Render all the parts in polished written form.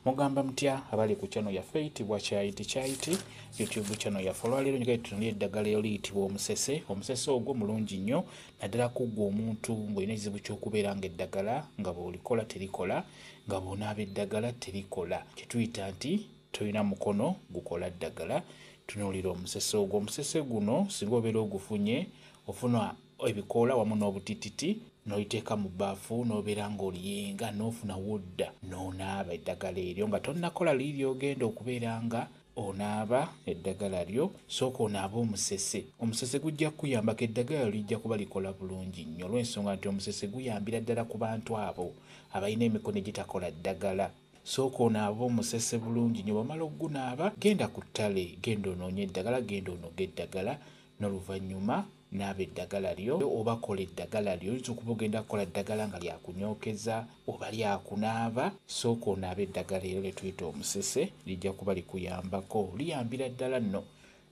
Mugamba mutya abali ku channel yaffe eyitibwa Kyayiti YouTube channel yaffe. Olwaleero njagala tutunulire eddagala eriyitibwa omusese. Omusese ogwo mulungi nnyo naddala kuggwa omuntu ng'olina ekizibu ky'okubeera ng'eddagala nga bw'olikola terikola, nga bw'onaaba eddagala terikola, kye tuyita nti tolina mukono gukola ddagala. Tunuulira omusese ogwo. Omusese guno singa obeera ogufunye ofuna ebikoola wamu n'obutititi n'oliteeka mu bbaafu n'obeera ng'oliyenga n'ofuna wodda n'onaaba eddagala eryo nga tonnakola liiri ogenda okubeera nga onaaba eddagala lyo. Sooka onaaba omusese. Omusese gujja kukuyambako eddagala lijja kuba likola bulungi nnyo olw'ensonga nti omusese guyambira ddala ku bantu abo abalina emikono egitakola ddagala. Sooka onaaba omusese bulungi nnyo. Bw'omala ogunaaba genda ku ttale, genda onoonye eddagala, genda onoge eddagala n'oluvannyuma naaba eddagala lyo oba kola eddagala lyo. Oyinza okuba ogenda kukola eddagala nga lyakunyookeza oba lyakunaaba. Sooka onaaba eddagala eryo lye tuyita omusese, lijja kuba likuyambako. Liyambira ddala nno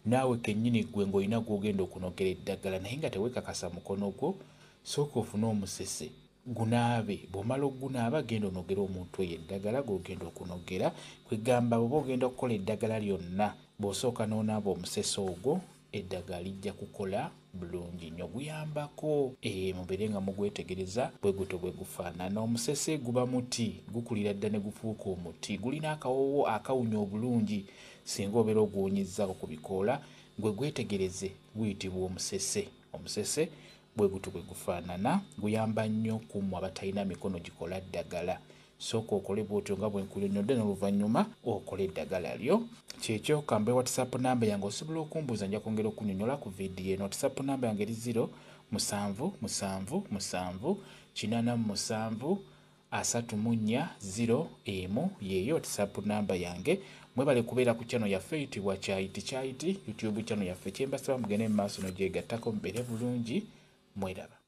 naawe kennyini ggwe ng'olina gw'ogenda okunogera eddagala naye nga teweekakasa mukono gwo. Sooka ofune omusese gunaabe. Bw'omala ogunaaba genda onogera omuntu eyo eddagala gw'ogenda okunogera. Kwegamba bw'oba ogenda okukola eddagala lyonna bw'osooka n'onaaba omusese ogwo, eddagala lijja kukola bulungi nnyo. Guyambako mubeere nga mugwetegereza bwe gutyo bwe gufaanana. Omusese guba muti, gukulira dda ne gufuuka omuti. Gulina akawoowo akawunya obulungi singa obeera oguwunyizzaako ku bikoola. Gwe gwetegereze, guyitibwa omusese. Omusese bwe gutyo bwe gufaanana. Guyamba nnyo ku mmwe abatalina mikono gikola ddagala. Sooka okole bw'otyo nga bwe nkunyonnyodde n'oluvannyuma okole eddagala lyo. Kyekyo kambe WhatsApp namba yange osobola okumbuuza, nja kwongera okunyonnyola ku vidiyo eno. WhatsApp namba yange eri 0777873401 yeeyo WhatsApp namba yange. Mwebale kubeera ku channel yaffe eyitibwa Kyayiti YouTube channel yaffe. Kyembasaba mugende mu maaso n'ogyegattako mubeere bulungi. Mweraba.